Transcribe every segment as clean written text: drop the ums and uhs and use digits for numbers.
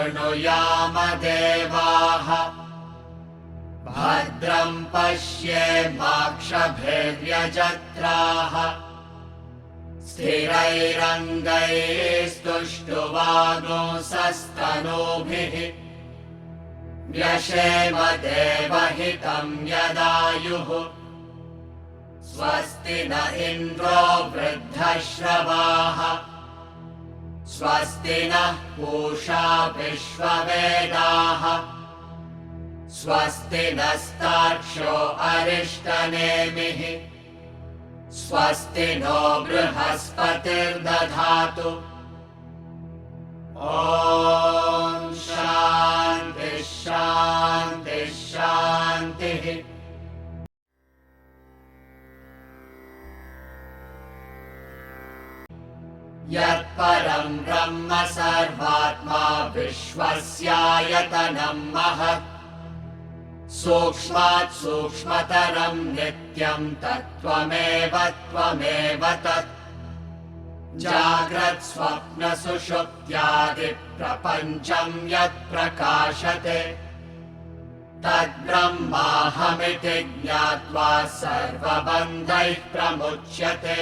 शृणुयाम देवाः भद्रं पश्येमाक्षभिर्यजत्राः स्थिरैरङ्गैस्तुष्टुवागुंसस्तनूभिः व्यशेम देवहितं यदायुः स्वस्ति न इन्द्रो वृद्धश्रवाः स्वस्ति नः पूषा विश्ववेदाः स्वस्ति नस्तार्क्ष्यो अरिष्टनेमिः स्वस्ति नो बृहस्पतिर्दधातु। ॐ शान्ति शान्ति शान्तिः। यत्परं ब्रह्म सर्वात्मा विश्वस्यायतनं महत् सूक्ष्मात् सूक्ष्मतरं नित्यं तत्त्वमेव त्वमेव तत् जाग्रत् स्वप्न सुषुप्त्यादि प्रपञ्चं यत् प्रकाशते तद्ब्रह्माहमिति ज्ञात्वा सर्वबन्धैः प्रमुच्यते।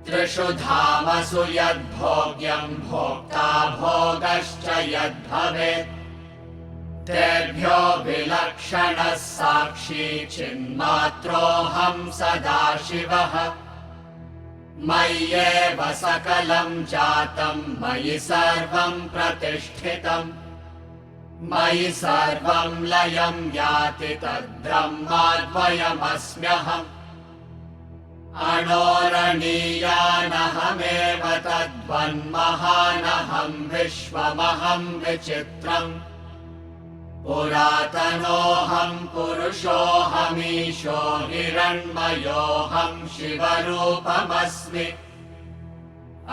त्रिषु धामसु यद्भोग्यं भोक्ता भोगश्च यद्भवेत् तेभ्यो विलक्षणः साक्षी चिन्मात्रोऽहं सदाशिवः मय्येव सकलं जातं मयि सर्वं प्रतिष्ठितम् मयि सर्वं लयं याति तद्ब्रह्माद्वयमस्म्यहम् अणोरणीयानहमेव तद्वन्महानहं विश्वमहं विचित्रम् पुरातनोऽहं पुरुषोऽहमीशो हिरण्मयोऽहं शिवरूपमस्मि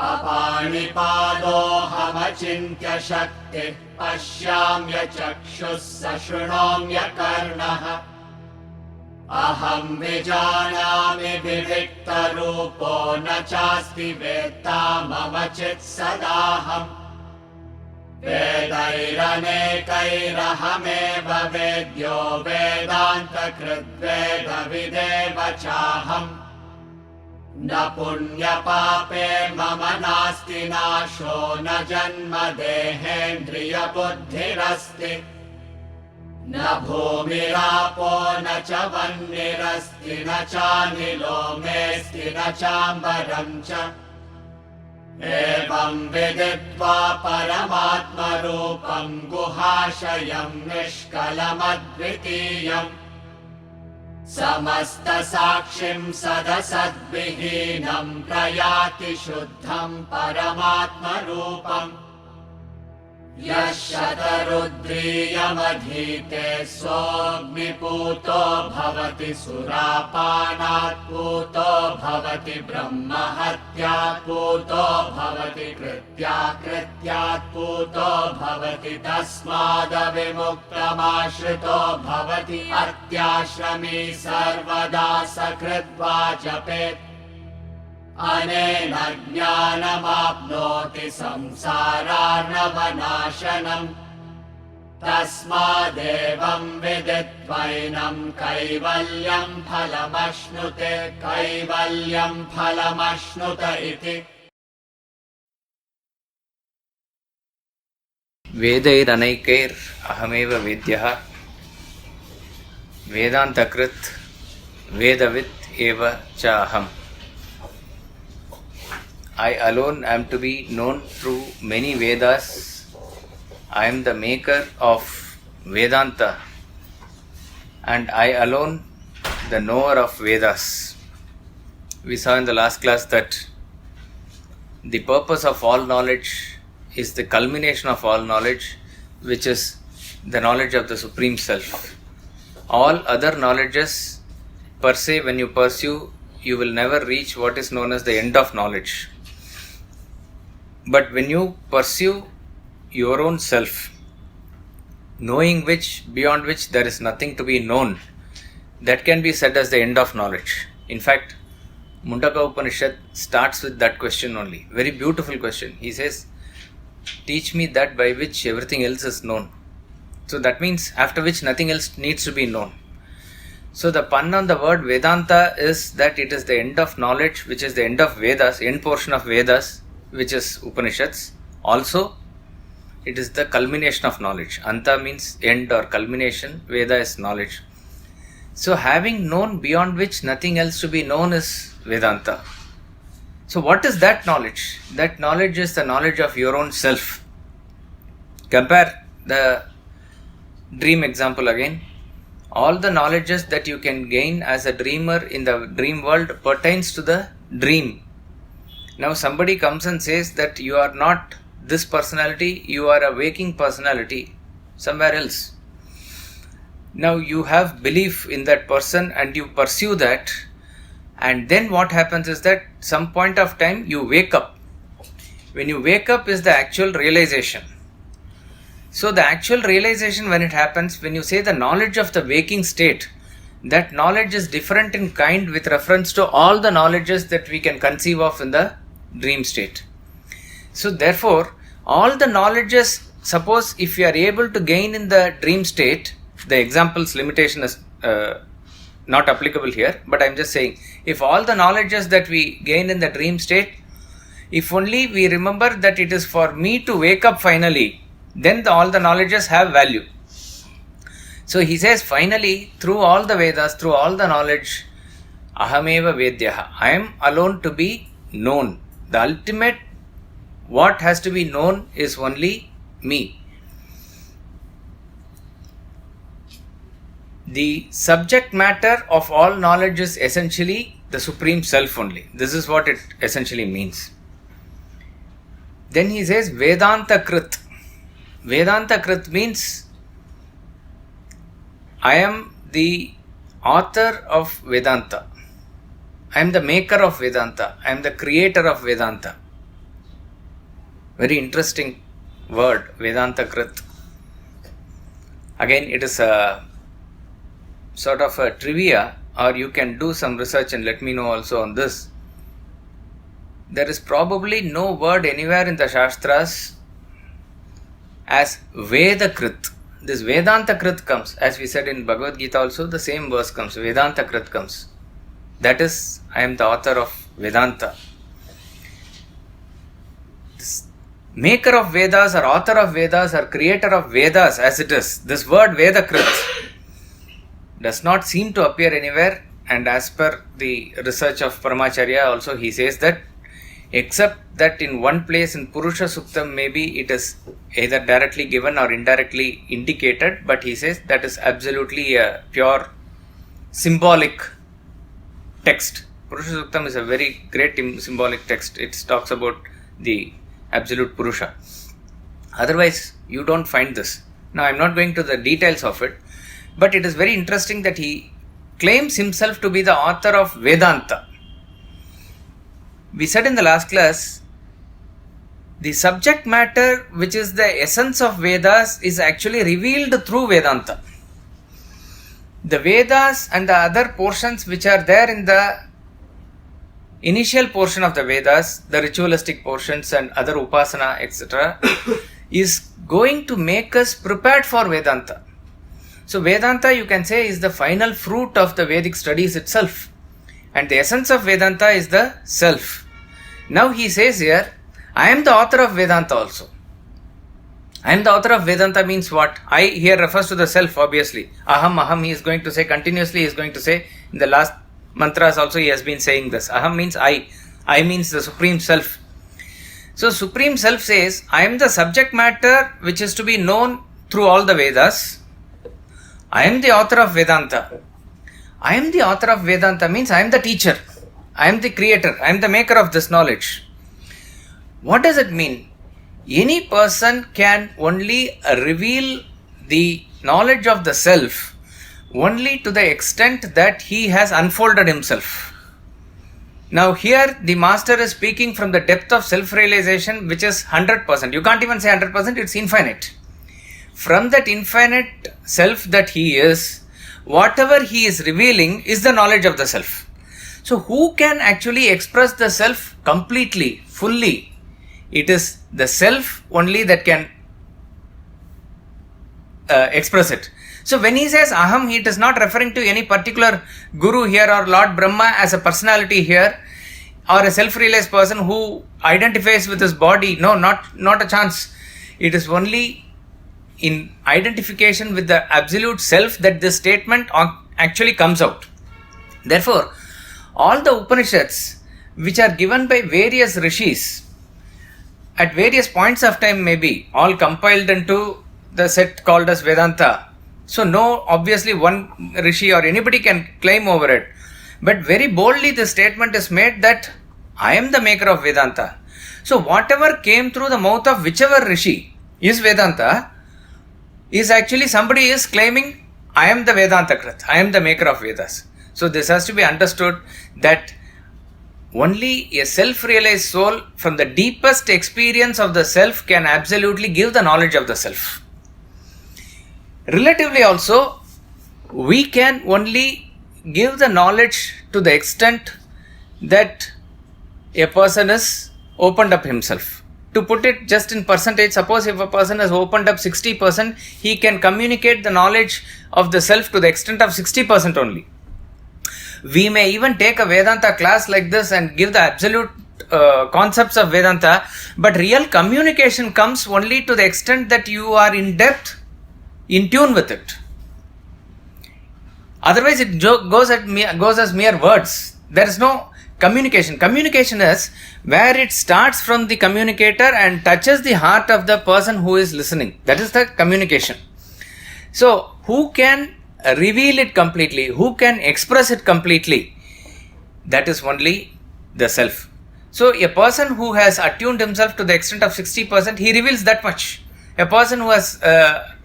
अपाणिपादोऽहमचिन्त्य शक्तिः पश्याम्य चक्षुः सशृणोम्य कर्णः अहं विजानामि विविक्तरूपो न चास्ति वेत्ता मम चित् सदाहम् वेदैरनेकैरहमेव वेद्यो वेदान्तकृद्वेदविदेव चाहम् न पुण्यपापे मम नास्ति नाशो न जन्म देहेन्द्रियबुद्धिरस्ति न भूमिरापो न च वह्निरस्ति न चानिलो मेऽस्ति न चाम्बरं च एवं विदित्वा परमात्मरूपं गुहाशयं निष्कलमद्वितीयम् समस्तसाक्षिं सदसद्विहीनं प्रयाति शुद्धं परमात्मरूपम् यः शतरुद्रीयमधीते सोऽग्निपूतो भवति सुरापानात् पूतो भवति ब्रह्महत्यात् पूतो भवति कृत्यात् पूतो भवति तस्मादविमुक्तमाश्रितो भवति अत्याश्रमी सर्वदा सकृद्वा जपेत् अनेन ज्ञानमाप्नोति संसारार्णवनाशनम् तस्मादेवं विदित्वैनं कैवल्यं फलमश्नुते कैवल्यं फलमश्नुत इति। वेदैरनैकैर् अहमेव वेद्यः वेदान्तकृत् वेदवित् एव च अहम्। I alone am to be known through many Vedas. I am the maker of Vedanta, and I alone the knower of Vedas. We saw in the last class that the purpose of all knowledge is the culmination of all knowledge, which is the knowledge of the Supreme Self. All other knowledges per se, when you pursue, you will never reach what is known as the end of knowledge. But when you pursue your own self, knowing which, beyond which there is nothing to be known, that can be said as the end of knowledge. In fact, Mundaka Upanishad starts with that question only. Very beautiful question. He says, teach me that by which everything else is known. So that means after which nothing else needs to be known. So the pun on the word Vedanta is that it is the end of knowledge, which is the end of Vedas, end portion of Vedas, which is Upanishads. Also, it is the culmination of knowledge. Anta means end or culmination, Veda is knowledge. So having known beyond which nothing else to be known is Vedanta. So what is that knowledge? That knowledge is the knowledge of your own self. Compare the dream example again. All the knowledges that you can gain as a dreamer in the dream world pertains to the dream. Now somebody comes and says that you are not this personality, you are a waking personality somewhere else. Now you have belief in that person and you pursue that, and then what happens is that some point of time you wake up. When you wake up is the actual realization. So the actual realization, when it happens, when you say the knowledge of the waking state, that knowledge is different in kind with reference to all the knowledges that we can conceive of in the dream state. So therefore, all the knowledges, suppose if you are able to gain in the dream state, the example's limitation is not applicable here, but I am just saying, if all the knowledges that we gain in the dream state, if only we remember that it is for me to wake up finally, then all the knowledges have value. So he says, finally, through all the Vedas, through all the knowledge, ahameva vedyaha, I am alone to be known. The ultimate, what has to be known is only me. The subject matter of all knowledge is essentially the Supreme Self only. This is what it essentially means. Then he says, Vedanta Krit. Vedanta Krit means I am the author of Vedanta. I am the maker of Vedanta. I am the creator of Vedanta. Very interesting word, Vedanta Krit. Again, it is a sort of a trivia, or you can do some research and let me know also on this. There is probably no word anywhere in the Shastras as Vedakrit. This Vedanta Krit comes, as we said in Bhagavad Gita also, the same verse comes, Vedanta Krit comes. That is, I am the author of Vedanta. This maker of Vedas or author of Vedas or creator of Vedas as it is, this word Vedakrit does not seem to appear anywhere, and as per the research of Paramacharya also he says that except that in one place in Purusha Suktam maybe it is either directly given or indirectly indicated, but he says that is absolutely a pure symbolic text. Purusha Suktam is a very great symbolic text. It talks about the absolute Purusha. Otherwise you don't find this. Now I am not going to the details of it, but it is very interesting that he claims himself to be the author of Vedanta. We said in the last class, the subject matter which is the essence of Vedas is actually revealed through Vedanta. The Vedas and the other portions which are there in the initial portion of the Vedas, the ritualistic portions and other upasana, etc., is going to make us prepared for Vedanta. So Vedanta, you can say, is the final fruit of the Vedic studies itself. And the essence of Vedanta is the self. Now he says here, I am the author of Vedanta also. I am the author of Vedanta means what? I here refers to the self, obviously. Aham, he is going to say, continuously he is going to say, in the last mantras also he has been saying this. Aham means I. I means the Supreme Self. So Supreme Self says, I am the subject matter which is to be known through all the Vedas. I am the author of Vedanta. I am the author of Vedanta means I am the teacher. I am the creator. I am the maker of this knowledge. What does it mean? Any person can only reveal the knowledge of the self only to the extent that he has unfolded himself. Now here the master is speaking from the depth of self-realization, which is 100%. You can't even say 100%, it's infinite. From that infinite self that he is, whatever he is revealing is the knowledge of the self. So who can actually express the self completely, fully, It is the self only that can express it. So when he says aham, he is not referring to any particular guru here or Lord Brahma as a personality here, or a self-realized person who identifies with his body. No, not a chance. It is only in identification with the absolute self that this statement actually comes out. Therefore, all the Upanishads which are given by various rishis at various points of time, maybe all compiled into the set called as Vedanta. So no, obviously one rishi or anybody can claim over it. But very boldly the statement is made that I am the maker of Vedanta. So whatever came through the mouth of whichever rishi is Vedanta, is actually somebody is claiming I am the Vedanta Krit, I am the maker of Vedas. So this has to be understood that only a self-realized soul from the deepest experience of the self can absolutely give the knowledge of the self. Relatively also, we can only give the knowledge to the extent that a person has opened up himself. To put it just in percentage, suppose if a person has opened up 60%, he can communicate the knowledge of the self to the extent of 60% only. We may even take a Vedanta class like this and give the absolute concepts of Vedanta, but real communication comes only to the extent that you are in depth, in tune with it. Otherwise it goes as mere words. There is no communication. Communication is where it starts from the communicator and touches the heart of the person who is listening. That is the communication. So who can reveal it completely? Who can express it completely? That is only the self. So a person who has attuned himself to the extent of 60%, he reveals that much. A person who has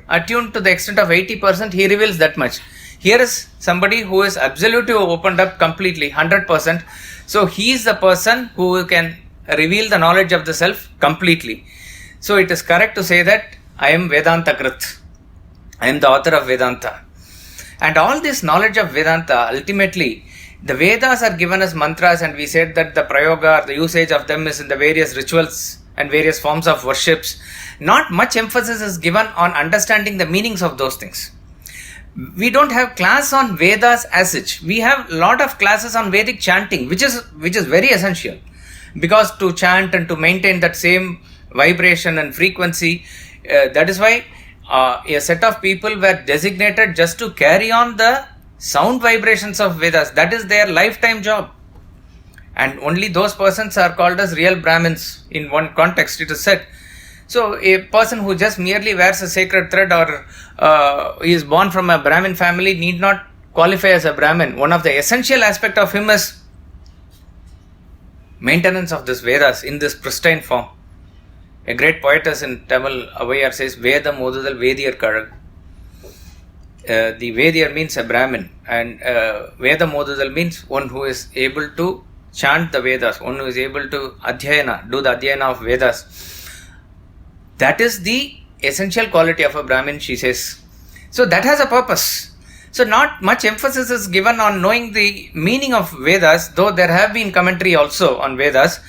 attuned to the extent of 80%, he reveals that much. Here is somebody who is absolutely opened up completely, 100%. So he is the person who can reveal the knowledge of the self completely. So it is correct to say that I am Vedanta Krit. I am the author of Vedanta. And all this knowledge of Vedanta, ultimately, the Vedas are given as mantras, and we said that the prayoga, the usage of them is in the various rituals and various forms of worships. Not much emphasis is given on understanding the meanings of those things. We don't have class on Vedas as such. We have a lot of classes on Vedic chanting, which is very essential, because to chant and to maintain that same vibration and frequency, that is why a set of people were designated just to carry on the sound vibrations of Vedas. That is their lifetime job, and only those persons are called as real Brahmins. In one context it is said. So a person who just merely wears a sacred thread or is born from a Brahmin family need not qualify as a Brahmin. One of the essential aspect of him is maintenance of this Vedas in this pristine form. A great poetess in Tamil, Avayar, says, Veda Modudal Vediyar Karag. The Vediyar means a Brahmin, and Veda Modudal means one who is able to chant the Vedas, one who is able to Adhyayana, do the Adhyayana of Vedas. That is the essential quality of a Brahmin, she says. So that has a purpose. So not much emphasis is given on knowing the meaning of Vedas, though there have been commentary also on Vedas.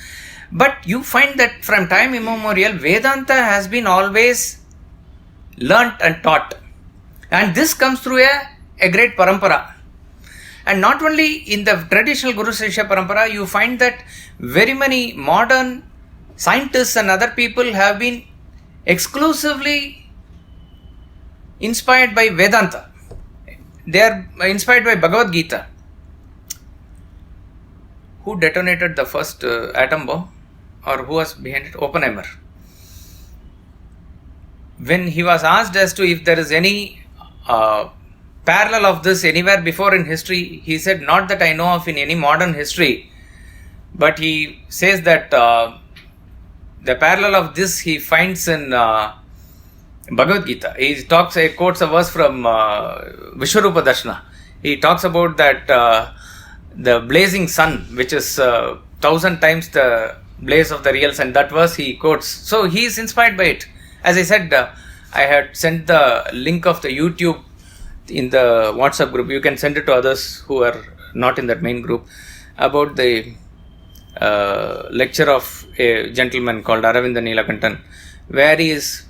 But you find that from time immemorial, Vedanta has been always learnt and taught. And this comes through a great parampara. And not only in the traditional Guru Sishya parampara, you find that very many modern scientists and other people have been exclusively inspired by Vedanta. They are inspired by Bhagavad Gita. Who detonated the first atom bomb, or who was behind it? Oppenheimer. When he was asked as to if there is any parallel of this anywhere before in history, he said, not that I know of in any modern history, but he says that the parallel of this he finds in Bhagavad Gita. He quotes a verse from Vishwarupa Darshana. He talks about that the blazing sun, which is 1,000 times the blaze of the real sun. That verse he quotes. So he is inspired by it. As I said, I had sent the link of the YouTube in the WhatsApp group. You can send it to others who are not in that main group, about the lecture of a gentleman called Aravinda Neelakantan, where he is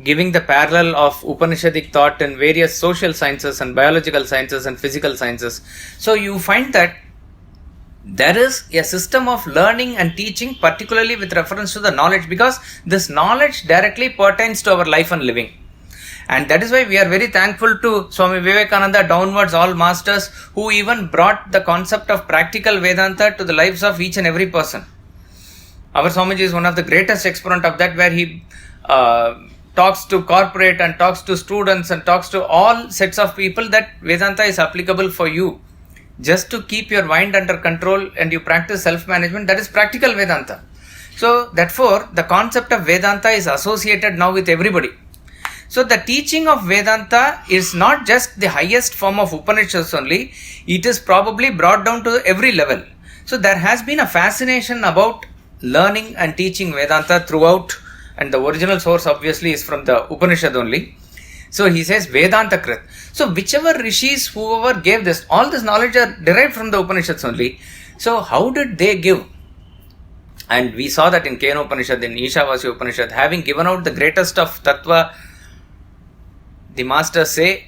giving the parallel of Upanishadic thought in various social sciences and biological sciences and physical sciences. So you find that there is a system of learning and teaching, particularly with reference to the knowledge, because this knowledge directly pertains to our life and living. And that is why we are very thankful to Swami Vivekananda, downwards all masters, who even brought the concept of practical Vedanta to the lives of each and every person. Our Swamiji is one of the greatest exponent of that, where he talks to corporate and talks to students and talks to all sets of people that Vedanta is applicable for you. Just to keep your mind under control and you practice self-management, that is practical Vedanta. So therefore, the concept of Vedanta is associated now with everybody. So the teaching of Vedanta is not just the highest form of Upanishads only, it is probably brought down to every level. So there has been a fascination about learning and teaching Vedanta throughout, and the original source obviously is from the Upanishad only. So he says Vedanta Krit. So whichever rishis, whoever gave this, all this knowledge are derived from the Upanishads only. So how did they give? And we saw that in Kena Upanishad, in Ishavasya Upanishad, having given out the greatest of Tattva, the masters say,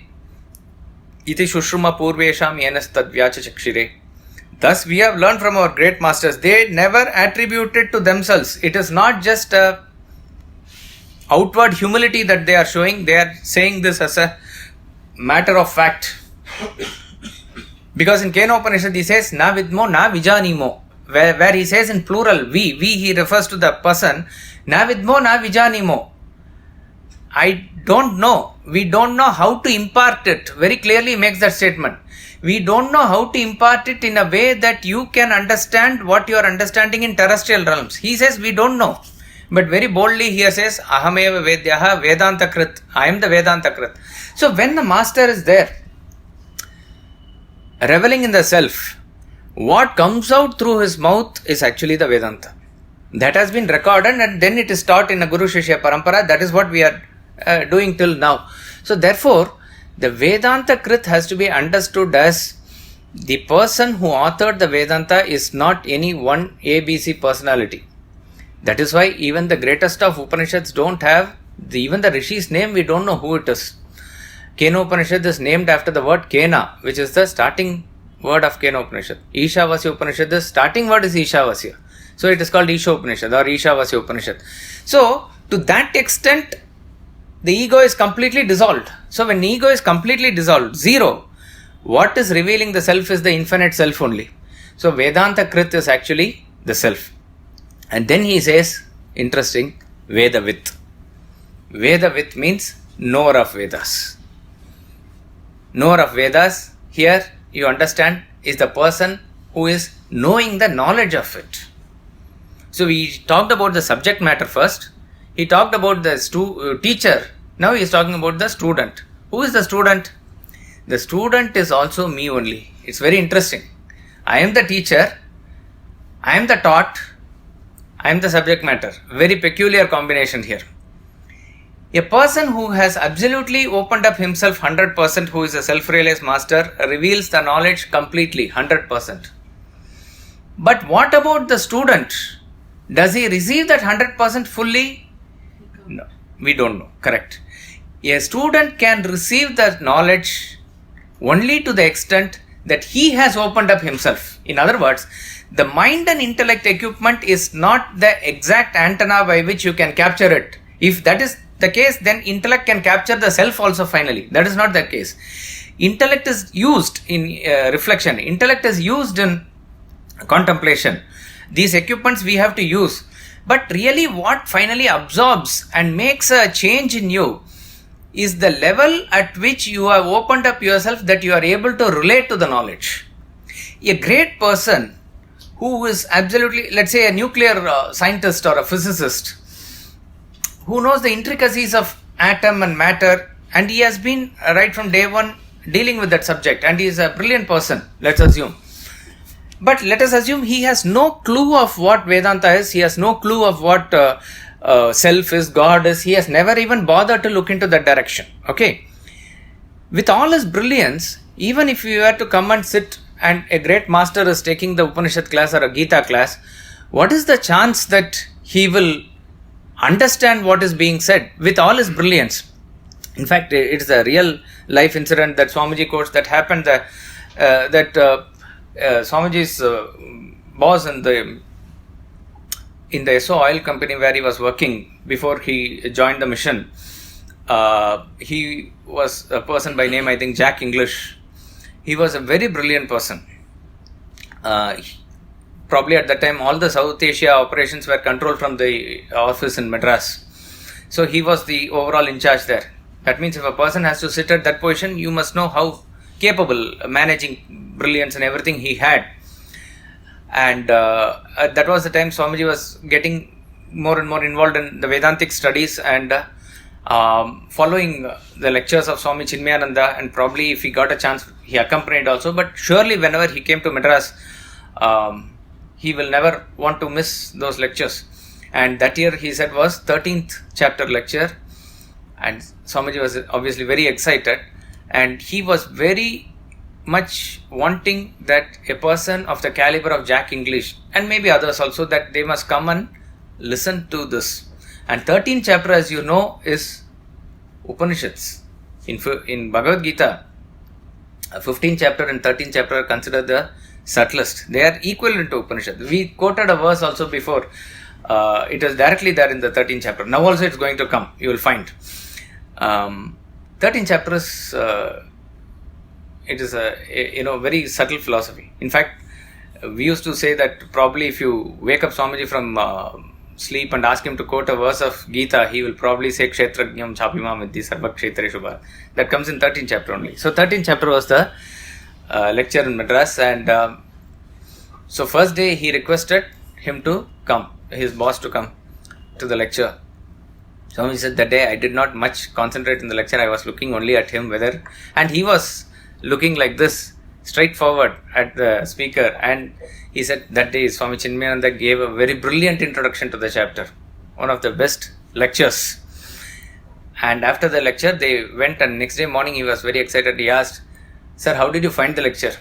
Iti Shushruma Purvesham Yenas Tadvyacha Chakshire. Thus we have learned from our great masters. They never attributed to themselves. It is not just a outward humility that they are showing. They are saying this as a matter of fact. Because in Kena Upanishad he says, Na vidmo na vijanimo. Where he says in plural, we he refers to the person. Na vidmo na vijanimo. I don't know. We don't know how to impart it. Very clearly makes that statement. We don't know how to impart it in a way that you can understand what you are understanding in terrestrial realms. He says we don't know. But very boldly he says, Ahameva Vedyaha Vedanta Krit. I am the Vedanta Krit. So when the master is there, reveling in the self, what comes out through his mouth is actually the Vedanta. That has been recorded and then it is taught in a Guru Shishya Parampara. That is what we are doing till now. So therefore, the Vedanta Krit has to be understood as the person who authored the Vedanta is not any one ABC personality. That is why even the greatest of Upanishads don't have, even the Rishi's name, we don't know who it is. Kena Upanishad is named after the word Kena, which is the starting word of Kena Upanishad. Ishavasya Upanishad, the starting word is Ishavasya. So it is called Isha Upanishad or Ishavasya Upanishad. So to that extent, the ego is completely dissolved. So when ego is completely dissolved, zero, what is revealing the self is the infinite self only. So Vedanta Krit is actually the self. And then he says, interesting, Vedavit. Vedavit means knower of Vedas. Knower of Vedas, here you understand, is the person who is knowing the knowledge of it. So we talked about the subject matter first. He talked about the teacher. Now he is talking about the student. Who is the student? The student is also me only. It's very interesting. I am the teacher. I am the taught. I am the subject matter. Very peculiar combination here. A person who has absolutely opened up himself 100%, who is a self-realized master, reveals the knowledge completely, 100%. But what about the student? Does he receive that 100% fully? No, we don't know. Correct. A student can receive that knowledge only to the extent that he has opened up himself. In other words, the mind and intellect equipment is not the exact antenna by which you can capture it. If that is the case, then intellect can capture the self also finally. That is not the case. Intellect is used in reflection. Intellect is used in contemplation. These equipments we have to use. But really what finally absorbs and makes a change in you is the level at which you have opened up yourself, that you are able to relate to the knowledge. A great person who is absolutely, let's say a nuclear scientist or a physicist, who knows the intricacies of atom and matter, and he has been right from day one dealing with that subject, and he is a brilliant person, let's assume. But let us assume he has no clue of what Vedanta is, he has no clue of what self is, God is, he has never even bothered to look into that direction. Okay. With all his brilliance, even if you were to come and sit and a great master is taking the Upanishad class or a Gita class, what is the chance that he will understand what is being said with all his brilliance? In fact, it is a real life incident that Swamiji quotes that happened that Swamiji's boss in the SO oil company where he was working before he joined the mission, he was a person by name, I think, Jack English. He was a very brilliant person. Probably at that time all the South Asia operations were controlled from the office in Madras. So he was the overall in charge there. That means if a person has to sit at that position, you must know how capable, managing brilliance and everything he had. And that was the time Swamiji was getting more and more involved in the Vedantic studies and following the lectures of Swami Chinmayananda, and probably if he got a chance, he accompanied also. But surely whenever he came to Madras, he will never want to miss those lectures. And that year, he said, was 13th chapter lecture. And Swamiji was obviously very excited. And he was very much wanting that a person of the caliber of Jack English, and maybe others also, that they must come and listen to this. And 13th chapter, as you know, is Upanishads. In Bhagavad Gita, 15th chapter and 13th chapter are considered the subtlest. They are equivalent to Upanishads. We quoted a verse also before. It is directly there in the 13th chapter. Now also it's going to come. You will find. 13th chapter is it is a very subtle philosophy. In fact, we used to say that probably if you wake up Swamiji from sleep and ask him to quote a verse of Gita, he will probably say Kshetrajñam Chapimam Vidhi Sarva Kshetreshu Bha. That comes in 13th chapter only. So 13th chapter was the lecture in Madras, and so first day he requested him to come, his boss to come to the lecture. Swami said that day I did not much concentrate in the lecture. I was looking only at him, and he was looking like this, straight forward at the speaker. And he said that day Swami Chinmayananda gave a very brilliant introduction to the chapter, one of the best lectures. And after the lecture, they went, and next day morning he was very excited. He asked, "Sir, how did you find the lecture?"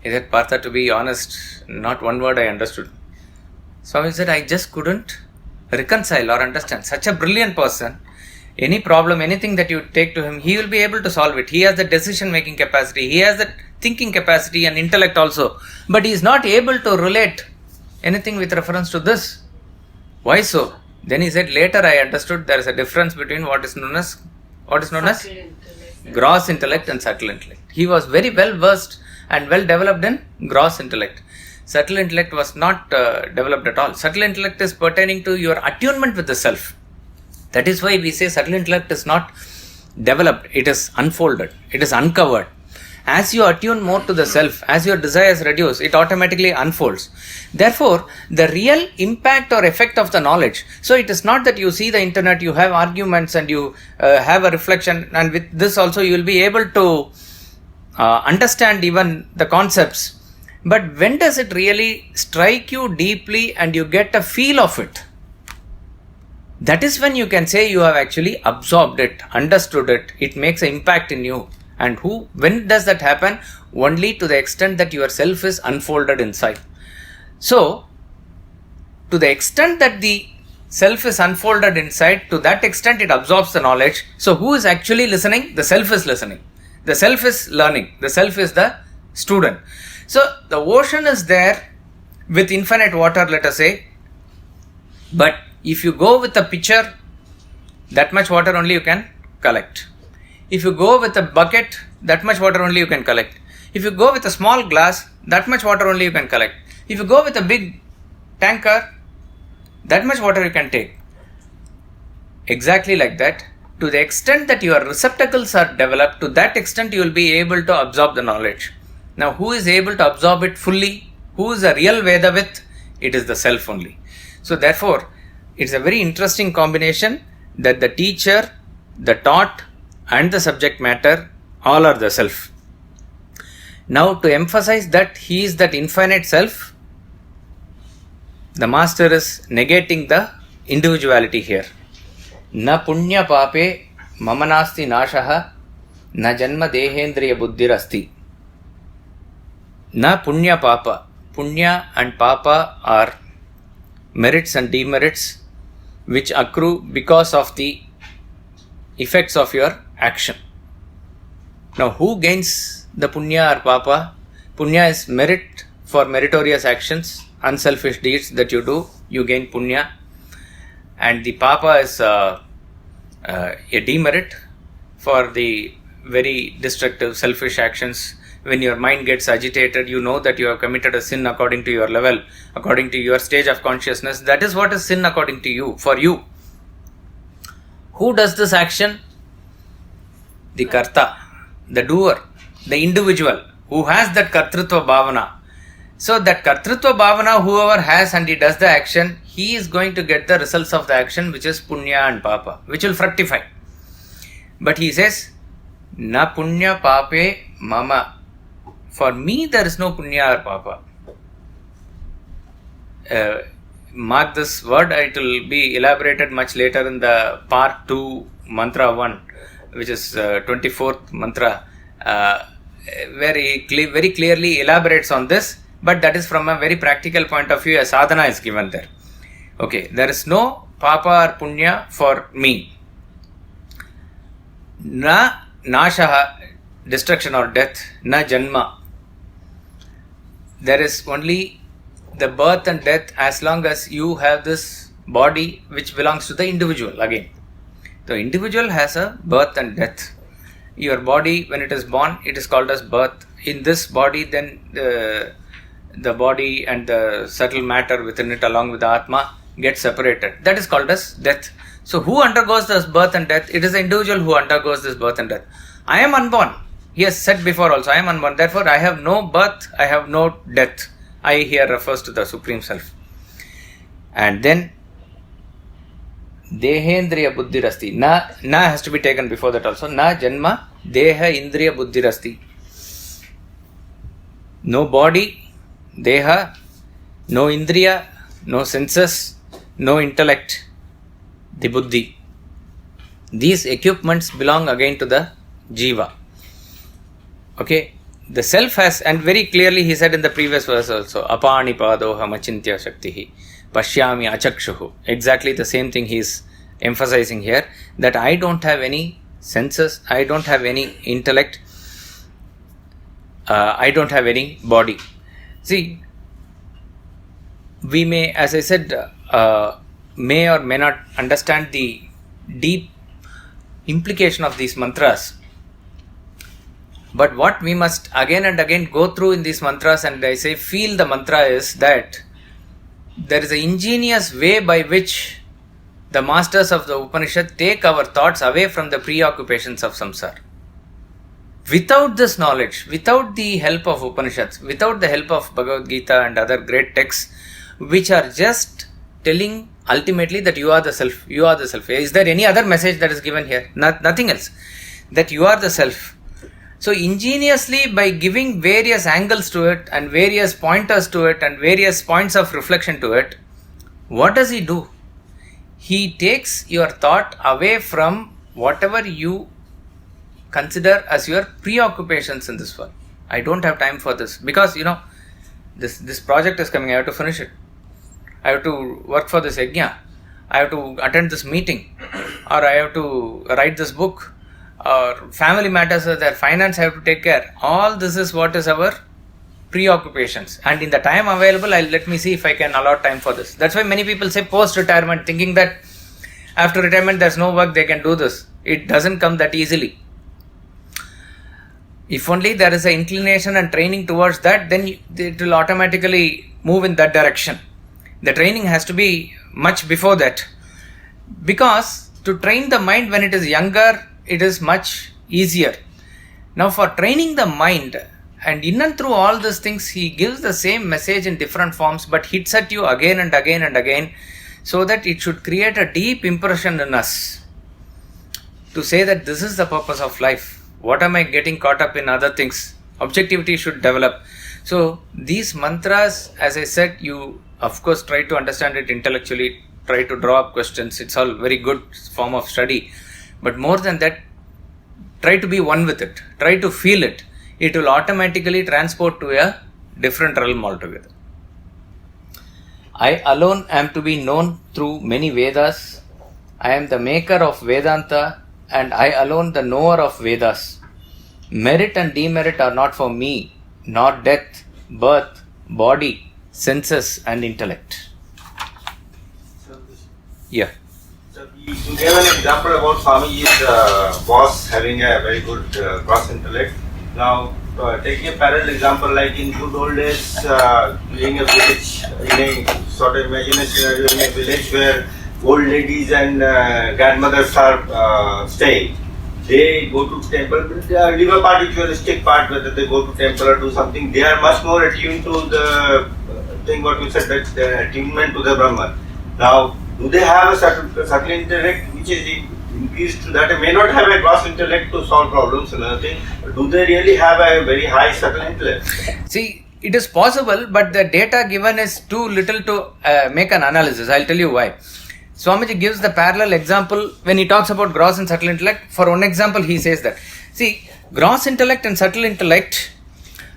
He said, "Partha, to be honest, not one word I understood." Swami said, "I just couldn't reconcile or understand. Such a brilliant person, any problem, anything that you take to him, he will be able to solve it. He has the decision making capacity, he has the thinking capacity and intellect also, but he is not able to relate anything with reference to this. Why so?" Then he said, "Later I understood there is a difference between what is known as gross intellect and subtle intellect." He was very well versed and well developed in gross intellect. Subtle intellect was not developed at all. Subtle intellect is pertaining to your attunement with the self. That is why we say subtle intellect is not developed, it is unfolded, it is uncovered. As you attune more to the self, as your desires reduce, it automatically unfolds. Therefore, the real impact or effect of the knowledge, so it is not that you see the internet, you have arguments and you have a reflection, and with this also you will be able to understand even the concepts. But when does it really strike you deeply and you get a feel of it? That is when you can say you have actually absorbed it, understood it, it makes an impact in you. And when does that happen? Only to the extent that your self is unfolded inside. So, to the extent that the self is unfolded inside, to that extent it absorbs the knowledge. So, who is actually listening? The self is listening. The self is learning. The self is the student. So, the ocean is there with infinite water, let us say. But if you go with a pitcher, that much water only you can collect. If you go with a bucket, that much water only you can collect. If you go with a small glass, that much water only you can collect. If you go with a big tanker, that much water you can take. Exactly like that. To the extent that your receptacles are developed, to that extent you will be able to absorb the knowledge. Now, who is able to absorb it fully? Who is a real Vedavit? It is the self only. So, therefore, it's a very interesting combination that the teacher, the taught, and the subject matter all are the self. Now, to emphasize that he is that infinite self, the master is negating the individuality here. Na punya pape mamanasti nashaha na janma dehendriya buddhirasti. Na punya papa. Punya and papa are merits and demerits which accrue because of the effects of your action. Now, who gains the punya or papa? Punya is merit for meritorious actions, unselfish deeds that you do, you gain punya. And the papa is a demerit for the very destructive, selfish actions. When your mind gets agitated, you know that you have committed a sin according to your level, according to your stage of consciousness. That is what is sin according to you, for you. Who does this action? The karta, the doer, the individual who has that kartrutva bhavana. So that kartrutva bhavana, whoever has and he does the action, he is going to get the results of the action, which is punya and papa, which will fructify. But he says, na punya pape mama. For me, there is no punya or papa. Mark this word, it will be elaborated much later in the part 2, mantra 1, which is 24th mantra, where he very clearly elaborates on this, but that is from a very practical point of view. A sadhana is given there. Okay, there is no papa or punya for me. Na nashaha, destruction or death, na janma. There is only the birth and death as long as you have this body which belongs to the individual again. The individual has a birth and death. Your body, when it is born, it is called as birth. In this body, then the body and the subtle matter within it along with the Atma get separated. That is called as death. So who undergoes this birth and death? It is the individual who undergoes this birth and death. I am unborn. He has said before also, I am unborn. Therefore, I have no birth, I have no death. I here refers to the Supreme Self. And then, Dehendriya Buddhirasti. Na has to be taken before that also. Na Janma Deha Indriya Buddhirasti. No body, Deha, no Indriya, no senses, no intellect, the Buddhi. These equipments belong again to the Jiva. Okay, the self has, and very clearly he said in the previous verse also, Apani padoha machintya shaktihi, pashyami achakshuhu. Exactly the same thing he is emphasizing here, that I don't have any senses, I don't have any intellect, I don't have any body. See, we may, as I said, may or may not understand the deep implication of these mantras. But what we must again and again go through in these mantras, and I say feel the mantra, is that there is an ingenious way by which the masters of the Upanishad take our thoughts away from the preoccupations of samsara. Without this knowledge, without the help of Upanishads, without the help of Bhagavad Gita and other great texts, which are just telling ultimately that you are the self, you are the self. Is there any other message that is given here? Nothing else. That you are the self. So ingeniously, by giving various angles to it and various pointers to it and various points of reflection to it, what does he do? He takes your thought away from whatever you consider as your preoccupations in this world. I don't have time for this because, this project is coming, I have to finish it. I have to work for this yajna. I have to attend this meeting, or I have to write this book, or family matters are there, finance I have to take care. All this is what is our preoccupations. And in the time available, let me see if I can allot time for this. That's why many people say post-retirement, thinking that after retirement there's no work, they can do this. It doesn't come that easily. If only there is an inclination and training towards that, then it will automatically move in that direction. The training has to be much before that. Because to train the mind when it is younger, it is much easier. Now for training the mind, and in and through all these things, he gives the same message in different forms, but hits at you again and again and again, so that it should create a deep impression in us to say that this is the purpose of life. What am I getting caught up in other things? Objectivity should develop. So these mantras, as I said, you of course try to understand it intellectually, try to draw up questions. It's all very good form of study. But more than that, try to be one with it. Try to feel it. It will automatically transport to a different realm altogether. I alone am to be known through many Vedas. I am the maker of Vedanta, and I alone the knower of Vedas. Merit and demerit are not for me, nor death, birth, body, senses, and intellect. Yeah. So you gave an example about Swamiji's boss having a very good gross intellect. Now, taking a parallel example, like in good old days, in a village, in a sort of imagine a scenario in a village where old ladies and grandmothers are staying. They go to temple, leave apart ritualistic part, whether they go to temple or do something, they are much more attuned to the thing what you said, that the attunement to the Brahman. Now, do they have a subtle intellect which is increased to that? They may not have a gross intellect to solve problems, another thing, but do they really have a very high subtle intellect? See, it is possible, but the data given is too little to make an analysis. I'll tell you why. Swamiji gives the parallel example when he talks about gross and subtle intellect. For one example, he says that, see, gross intellect and subtle intellect,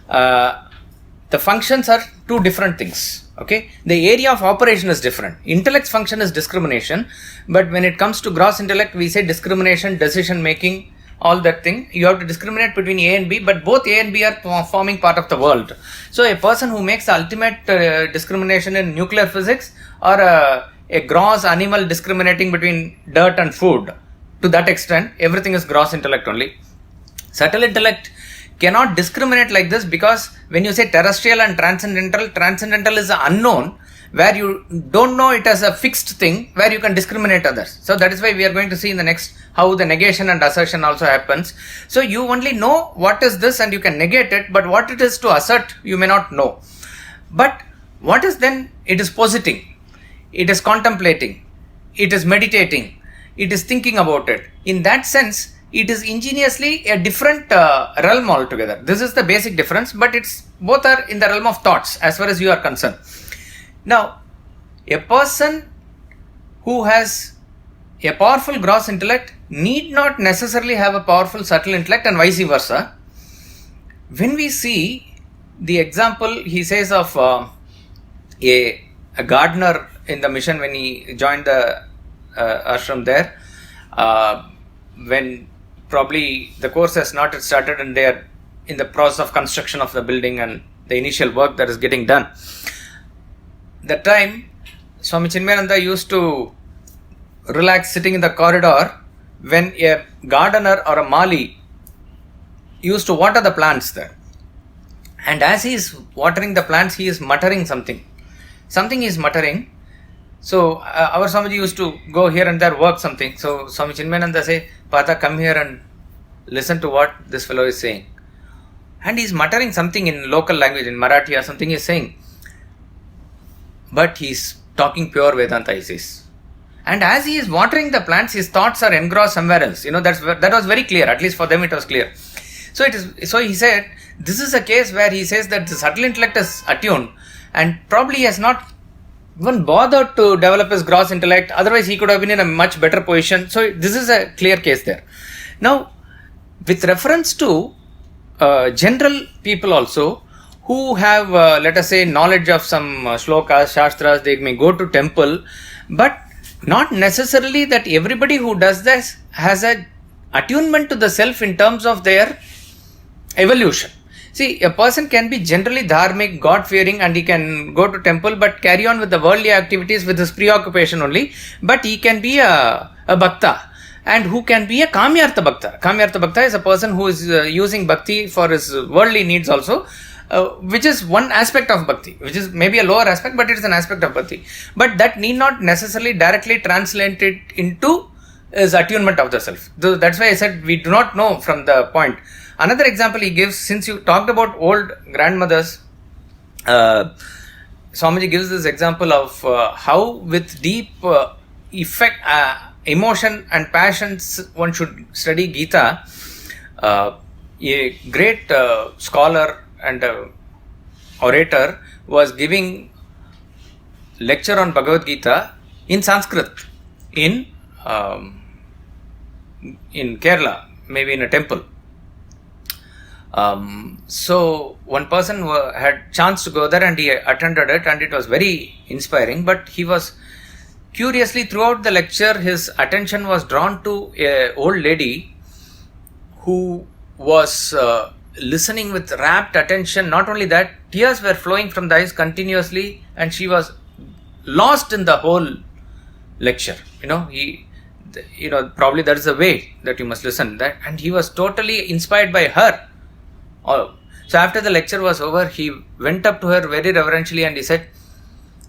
the functions are two different things. Okay, the area of operation is different. Intellect's function is discrimination, but when it comes to gross intellect, we say discrimination, decision making, all that thing. You have to discriminate between A and B, but both A and B are forming part of the world. So a person who makes the ultimate discrimination in nuclear physics, or a gross animal discriminating between dirt and food, to that extent, everything is gross intellect only. Subtle intellect cannot discriminate like this, because when you say terrestrial and transcendental is unknown, where you don't know it as a fixed thing, where you can discriminate others. So that is why we are going to see in the next how the negation and assertion also happens. So you only know what is this and you can negate it, but what it is to assert, you may not know. But what is then? It is positing, it is contemplating, it is meditating, it is thinking about it. In that sense, it is ingeniously a different realm altogether. This is the basic difference, but it's both are in the realm of thoughts as far as you are concerned. Now, a person who has a powerful gross intellect need not necessarily have a powerful subtle intellect, and vice versa. When we see the example, he says of a gardener in the mission when he joined the ashram there, when probably the course has not yet started and they are in the process of construction of the building and the initial work that is getting done. That time, Swami Chinmayananda used to relax sitting in the corridor when a gardener or a mali used to water the plants there. And as he is watering the plants, he is muttering something. Something he is muttering. So our Swamiji used to go here and there, work something. So Swami Chinmayananda say, Pata, come here and listen to what this fellow is saying. And he is muttering something in local language, in Marathi or something he is saying. But he is talking pure Vedanta, he says. And as he is watering the plants, his thoughts are engrossed somewhere else. You know, that was very clear. At least for them it was clear. So he said, this is a case where he says that the subtle intellect is attuned, and probably he has not even bothered to develop his gross intellect. Otherwise, he could have been in a much better position. So this is a clear case there. Now, with reference to general people also, who have, let us say, knowledge of some shlokas, shastras, they may go to temple, but not necessarily that everybody who does this has a attunement to the self in terms of their evolution. See, a person can be generally dharmic, God-fearing, and he can go to temple but carry on with the worldly activities with his preoccupation only, but he can be a bhakta. And who can be a Kamyartha Bhakta. Kamyartha Bhakta is a person who is using bhakti for his worldly needs also, which is one aspect of bhakti, which is maybe a lower aspect, but it is an aspect of bhakti. But that need not necessarily directly translate it into his attunement of the self. That's why I said we do not know from the point. Another example he gives, since you talked about old grandmothers, Swamiji gives this example of how with deep effect, emotion and passions one should study Gita. A great scholar and orator was giving lecture on Bhagavad Gita in Sanskrit in Kerala, maybe in a temple. So one person had chance to go there and he attended it, and it was very inspiring. But he was curiously, throughout the lecture, his attention was drawn to an old lady who was listening with rapt attention. Not only that, tears were flowing from the eyes continuously, and she was lost in the whole lecture. Probably that is the way that you must listen. And he was totally inspired by her. So after the lecture was over, he went up to her very reverentially and he said,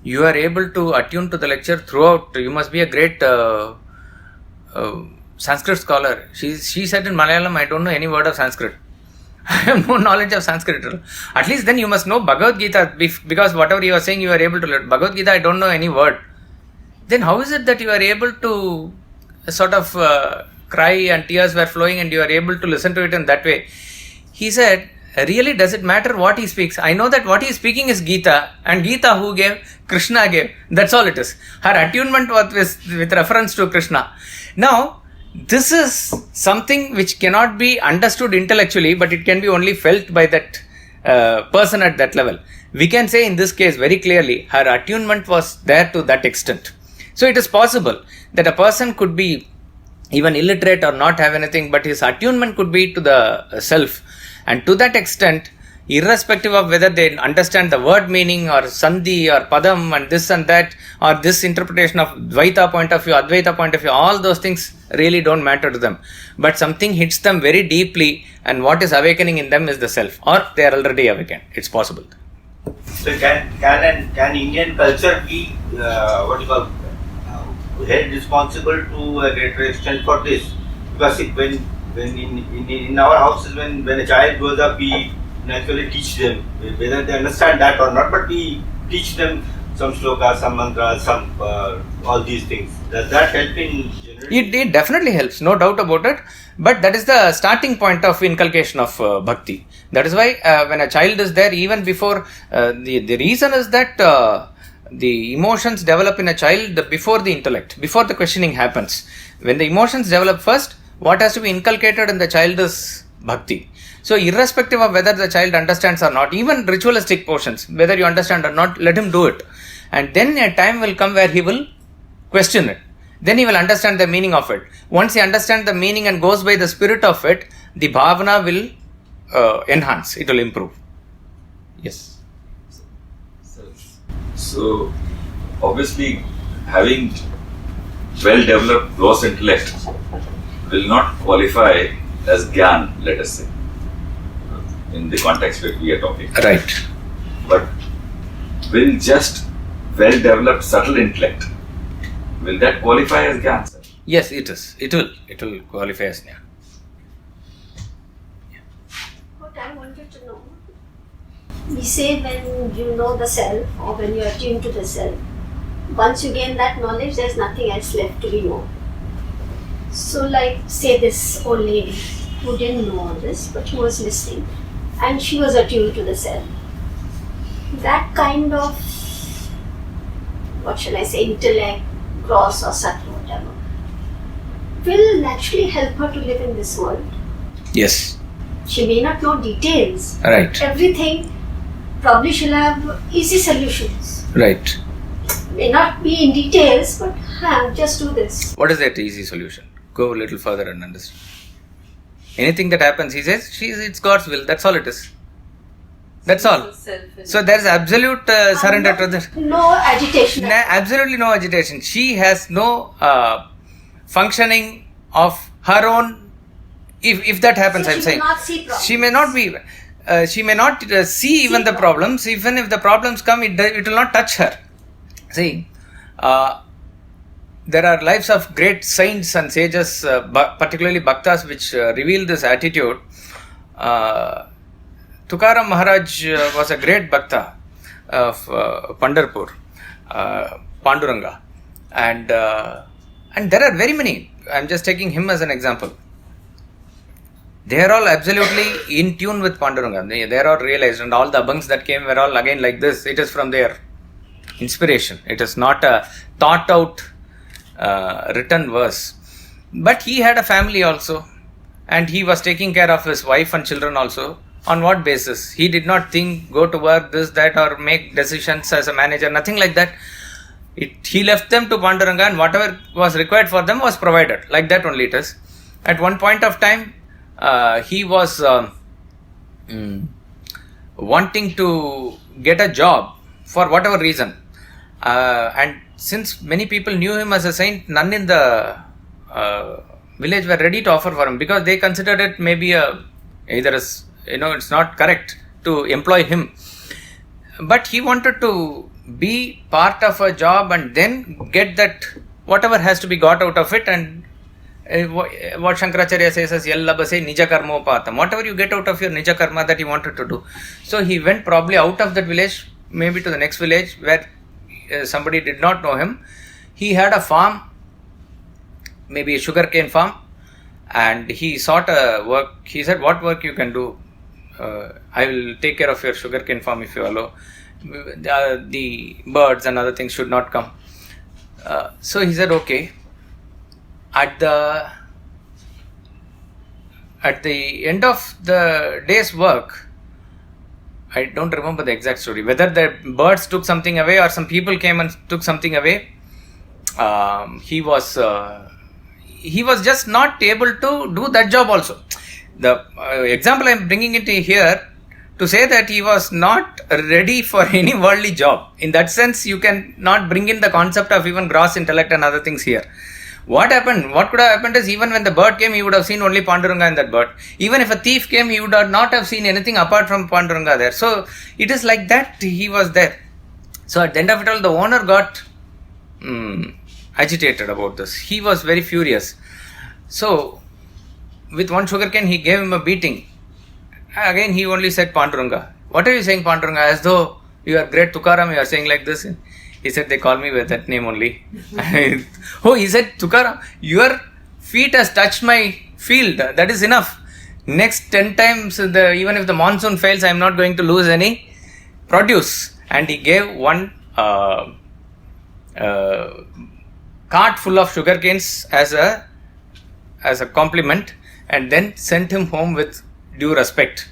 "You are able to attune to the lecture throughout. You must be a great Sanskrit scholar." She said in Malayalam, "I don't know any word of Sanskrit. I have no knowledge of Sanskrit at all." "At least then you must know Bhagavad Gita, because whatever you are saying, you are able to learn. Bhagavad Gita, I don't know any word." "Then how is it that you are able to sort of cry and tears were flowing and you are able to listen to it in that way?" He said, "Really, does it matter what he speaks? I know that what he is speaking is Gita, and Gita who gave? Krishna gave. That's all it is. Her attunement was with reference to Krishna." Now, this is something which cannot be understood intellectually, but it can be only felt by that person at that level. We can say in this case very clearly, her attunement was there to that extent. So it is possible that a person could be even illiterate or not have anything, but his attunement could be to the self. And to that extent, irrespective of whether they understand the word meaning or sandhi or padam and this and that, or this interpretation of Dvaita point of view, Advaita point of view, all those things really don't matter to them. But something hits them very deeply, and what is awakening in them is the self, or they are already awakened. It's possible. So can Indian culture be held responsible to a greater extent for this? Because when in our houses, when a child grows up, we naturally teach them, whether they understand that or not, but we teach them some slokas, some mantras, some all these things. Does that help in general? It definitely helps, no doubt about it. But that is the starting point of inculcation of bhakti. That is why when a child is there, even before, the reason is that the emotions develop in a child before the intellect, before the questioning happens. When the emotions develop first, what has to be inculcated in the child is bhakti. So irrespective of whether the child understands or not, even ritualistic portions, whether you understand or not, let him do it. And then a time will come where he will question it. Then he will understand the meaning of it. Once he understands the meaning and goes by the spirit of it, the bhavana will enhance, it will improve. Yes. So obviously having well-developed gross intellect will not qualify as Gyan, let us say, in the context that we are talking. Right. But will just well-developed subtle intellect, will that qualify as Gyan, sir? Yes, it is. It will qualify as Jnana. What I wanted to know, we say when you know the self or when you are attuned to the self, once you gain that knowledge, there's nothing else left to be known. So like say this old lady who didn't know all this, but who was listening and she was attuned to the self. That kind of, what shall I say, intellect, gross or subtle, whatever, will naturally help her to live in this world. Yes. She may not know details. Right. Everything, probably she'll have easy solutions. Right. May not be in details, but just do this. What is that easy solution? Go a little further and understand. Anything that happens, he says, it's God's will. That's all it is. That's all. So there is absolute surrender to this. No agitation. Absolutely no agitation. She has no functioning of her own. If that happens, So I'm saying. she may not see problems. She may not see even the problems. Even if the problems come, it will not touch her. See, there are lives of great saints and sages, particularly bhaktas, which reveal this attitude. Tukaram Maharaj was a great bhakta of Pandharpur, Panduranga, and there are very many. I'm just taking him as an example. They are all absolutely in tune with Panduranga. They are all realized, and all the abhangs that came were all again like this. It is from their inspiration. It is not a thought out written verse. But he had a family also, and he was taking care of his wife and children also, On what basis? He did not think, go to work, this, that, or make decisions as a manager, nothing like that. He left them to Panduranga, and whatever was required for them was provided. Like that only it is. At one point of time, he was wanting to get a job for whatever reason. And since many people knew him as a saint, none in the village were ready to offer for him, because they considered it maybe it's not correct to employ him. But he wanted to be part of a job and then get that whatever has to be got out of it. And what Shankaracharya says as Yallabase Nija Karmopatam, whatever you get out of your Nija Karma that he wanted to do. So he went probably out of that village, maybe to the next village where somebody did not know him. He had a farm, maybe a sugarcane farm, and he sought a work. He said, what work you can do? I will take care of your sugarcane farm if you allow. The birds and other things should not come. So he said, okay. At the end of the day's work, I don't remember the exact story, whether the birds took something away or some people came and took something away. He was just not able to do that job also. The example I am bringing it here to say that he was not ready for any worldly job. In that sense, you can not bring in the concept of even gross intellect and other things here. What happened? What could have happened is, even when the bird came, he would have seen only Panduranga in that bird. Even if a thief came, he would not have seen anything apart from Panduranga there. So it is like that he was there. So at the end of it all, the owner got agitated about this. He was very furious. So with one sugarcane, he gave him a beating. Again, he only said Panduranga. What are you saying, Panduranga? As though you are great Tukaram, you are saying like this. He said, they call me with that name only. Oh, he said, Tukaram, your feet has touched my field. That is enough. Next 10 times, even if the monsoon fails, I am not going to lose any produce. And he gave one cart full of sugarcanes as a compliment, and then sent him home with due respect.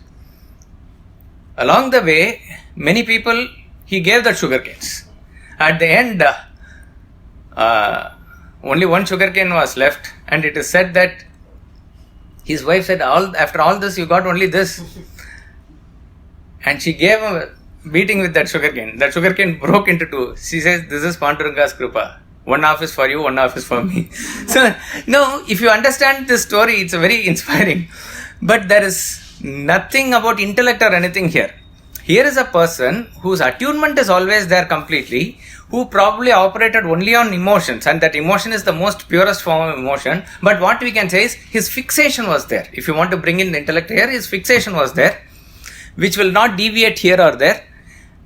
Along the way, many people, he gave that sugarcanes. At the end, only one sugarcane was left, and it is said that his wife said, after all this, you got only this. And she gave him a beating with that sugarcane. That sugarcane broke into two. She says, this is Panduranga's Kripa. One half is for you, one half is for me. So, no, if you understand this story, it's very inspiring. But there is nothing about intellect or anything here. Here is a person whose attunement is always there completely, who probably operated only on emotions, and that emotion is the most purest form of emotion. But what we can say is his fixation was there. If you want to bring in the intellect here, his fixation was there, which will not deviate here or there.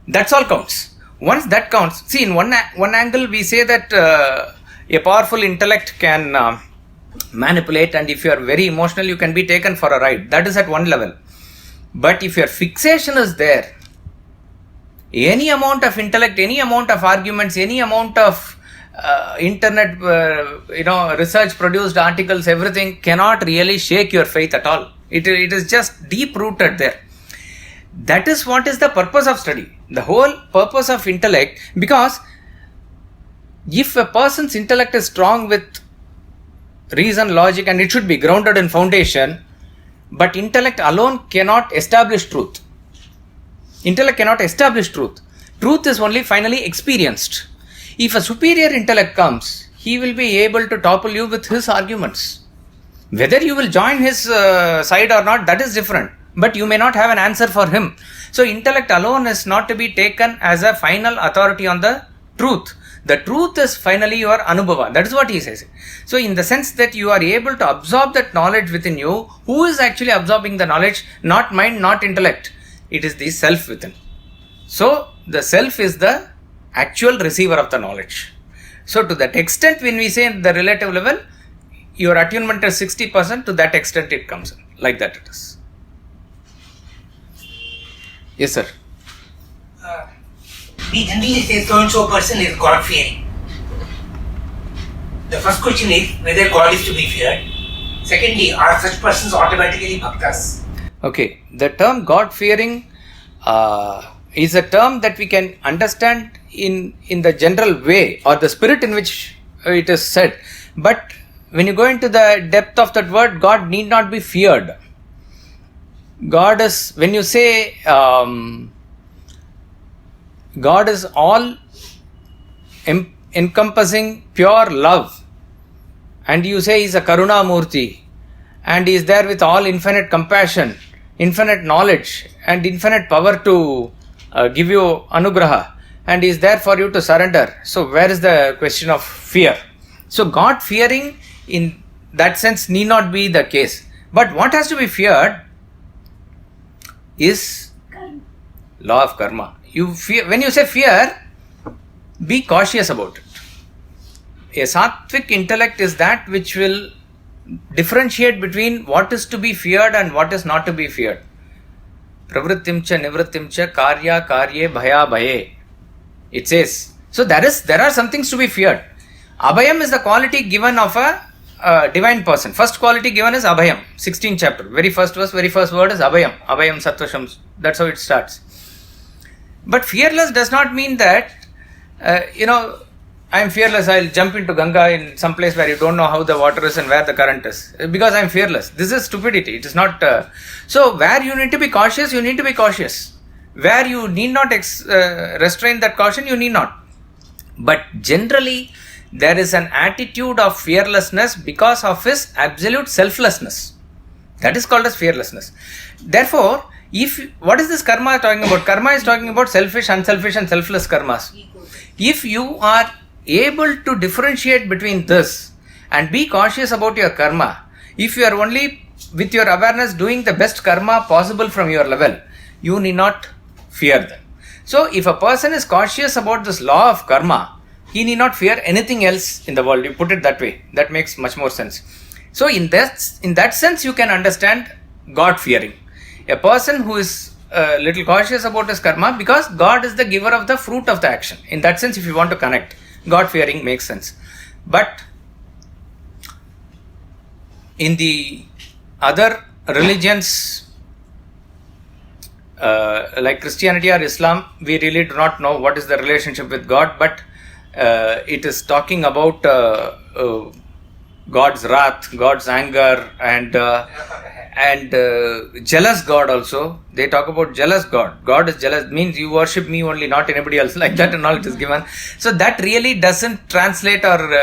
That's all counts. Once that counts, see, in one angle we say that a powerful intellect can manipulate, and if you are very emotional, you can be taken for a ride. That is at one level. But if your fixation is there, any amount of intellect, any amount of arguments, any amount of internet, research produced articles, everything cannot really shake your faith at all. It is just deep rooted there. That is what is the purpose of study. The whole purpose of intellect, because if a person's intellect is strong with reason, logic, and it should be grounded in foundation, but intellect alone cannot establish truth. Intellect cannot establish truth. Truth is only finally experienced. If a superior intellect comes, he will be able to topple you with his arguments. Whether you will join his side or not, that is different. But you may not have an answer for him. So intellect alone is not to be taken as a final authority on the truth. The truth is finally your anubhava. That is what he says. So in the sense that you are able to absorb that knowledge within you, who is actually absorbing the knowledge? Not mind, not intellect. It is the self within. So the self is the actual receiver of the knowledge. So to that extent, when we say in the relative level, your attunement is 60%, to that extent it comes in. Like that it is. Yes, sir. We generally say so-and-so person is God-fearing. The first question is whether God is to be feared. Secondly, are such persons automatically bhaktas? Okay, the term God-fearing is a term that we can understand in the general way or the spirit in which it is said. But when you go into the depth of that word, God need not be feared. God is, when you say God is all encompassing pure love, and you say He is a Karuna Murti, and He is there with all infinite compassion, infinite knowledge, and infinite power to give you anugraha, and He is there for you to surrender. So where is the question of fear? So God fearing in that sense need not be the case. But what has to be feared is law of karma. You fear, when you say fear, be cautious about it. A sattvic intellect is that which will differentiate between what is to be feared and what is not to be feared. Pravrittim cha nivrittim cha karya karye bhaya bhaye. It says. So there are some things to be feared. Abhayam is the quality given of a divine person. First quality given is Abhayam. 16th chapter. Very first verse, very first word is Abhayam. Abhayam Sattva. That's how it starts. But fearless does not mean that, I am fearless, I will jump into Ganga in some place where you don't know how the water is and where the current is. Because I am fearless. This is stupidity. It is not. So where you need to be cautious, you need to be cautious. Where you need not restrain that caution, you need not. But generally, there is an attitude of fearlessness because of his absolute selflessness. That is called as fearlessness. Therefore, what is this karma talking about? Karma is talking about selfish, unselfish and selfless karmas. If you are able to differentiate between this and be cautious about your karma, if you are only with your awareness doing the best karma possible from your level, you need not fear them. So if a person is cautious about this law of karma, he need not fear anything else in the world. You put it that way. That makes much more sense. So in that sense, you can understand God fearing. A person who is a little cautious about his karma, because God is the giver of the fruit of the action. In that sense, if you want to connect, God fearing makes sense. But in the other religions, like Christianity or Islam, we really do not know what is the relationship with God, but it is talking about God's wrath, God's anger, and jealous God also. They talk about jealous God. God is jealous, means you worship me only, not anybody else, like that and all it is given. So that really doesn't translate or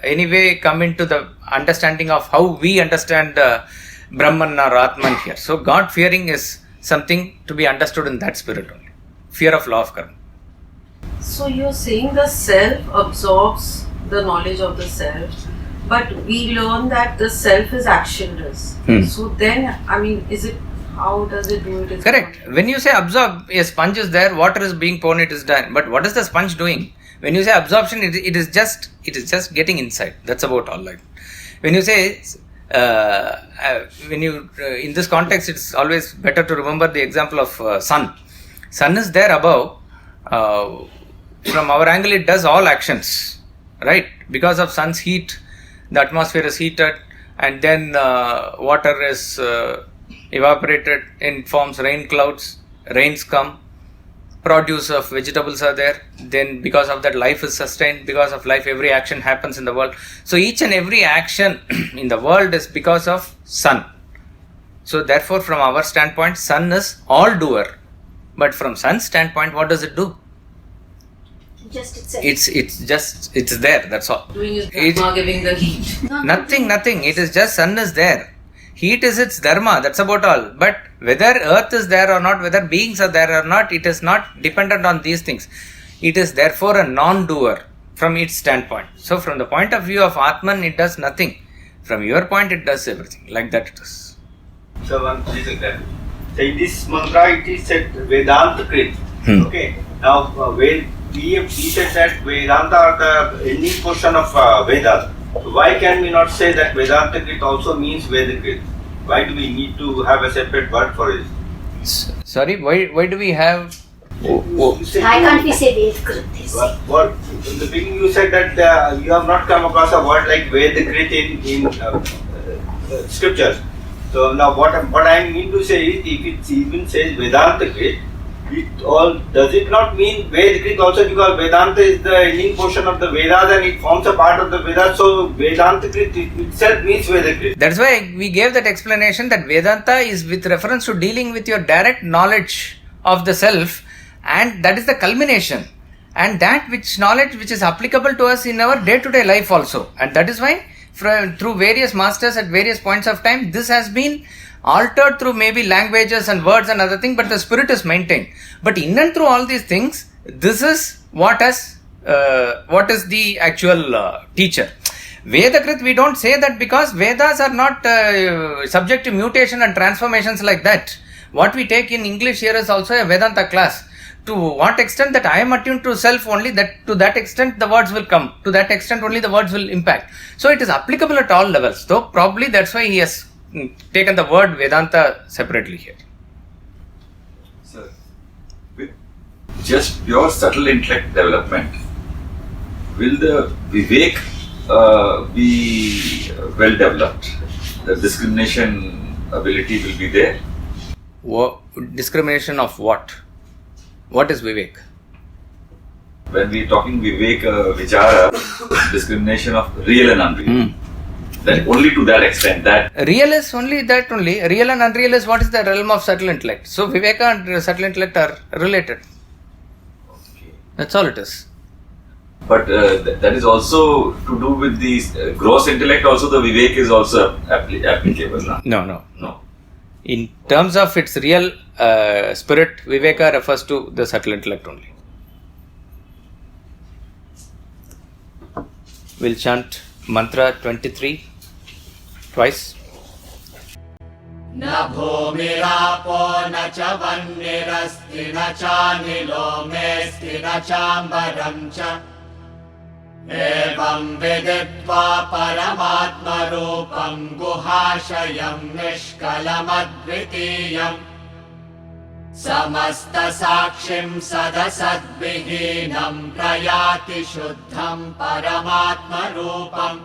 anyway come into the understanding of how we understand Brahman or Atman here. So God fearing is something to be understood in that spirit only. Fear of law of karma. So you're saying the self absorbs the knowledge of the self, but we learn that the self is actionless. So then, how does it do it? Correct. When you say absorb, a sponge is there, water is being poured, it is done. But what is the sponge doing? When you say absorption, it is just getting inside. That's about all. Like when you say, in this context, it's always better to remember the example of sun. Sun is there above. From our angle, it does all actions, right? Because of sun's heat, the atmosphere is heated, and then water is evaporated and forms rain clouds. Rains come, produce of vegetables are there. Then because of that, life is sustained. Because of life, every action happens in the world. So each and every action in the world is because of sun. So therefore, from our standpoint, sun is all doer. But from sun's standpoint, what does it do? Just itself. It's there, that's all. Doing is dharma, giving the heat. Nothing. It is just sun is there. Heat is its dharma, that's about all. But whether earth is there or not, whether beings are there or not, it is not dependent on these things. It is therefore a non-doer from its standpoint. So from the point of view of Atman, it does nothing. From your point, it does everything. Like that it is. So one please example. Say this mantra, it is said Vedanta Krit. Okay. Now we said that Vedanta are the ending portion of Vedas. So why can we not say that Vedanta Krit also means Vedakrit? Why do we need to have a separate word for it? Sorry, why do we have... Why can't we say Vedakrit? What? In the beginning you said that you have not come across a word like Vedakrit in scriptures. So now what I mean to say is, if it even says Vedanta Krit, does it not mean Ved Krit also, because Vedanta is the ending portion of the Vedas and it forms a part of the Vedas, so Vedanta Krit itself means Veda Krit. That's why we gave that explanation that Vedanta is with reference to dealing with your direct knowledge of the self, and that is the culmination, and that which knowledge which is applicable to us in our day-to-day life also. And that is why through various masters at various points of time, this has been altered through maybe languages and words and other things, but the spirit is maintained. But in and through all these things, this is what is the actual teacher. Vedakrit, we don't say that because Vedas are not subject to mutation and transformations like that. What we take in English here is also a Vedanta class. To what extent that I am attuned to self only, that to that extent the words will come. To that extent only the words will impact. So it is applicable at all levels. So probably that's why he has taken the word Vedanta separately here. Sir, with just pure subtle intellect development, will the Vivek be well developed? The discrimination ability will be there? Discrimination of what? What is Vivek? When we are talking Vivek Vichara, discrimination of real and unreal. That only to that extent. That real is only that only. Real and unreal is what is the realm of subtle intellect. So Viveka and subtle intellect are related. okay. That's all it is. But that is also to do with the gross intellect. Also, the Vivek is also applicable. No. No. In terms of its real spirit, Viveka refers to the subtle intellect only. We'll chant mantra 23 twice. न भूमिरापो न च वह्निरस्ति न चानिलो मेऽस्ति न चाम्बरं च एवं विदित्वा परमात्मरूपं गुहाशयं निष्कलमद्वितीयम् समस्तसाक्षिं सदसद्विहीनं प्रयाति शुद्धं परमात्मरूपम्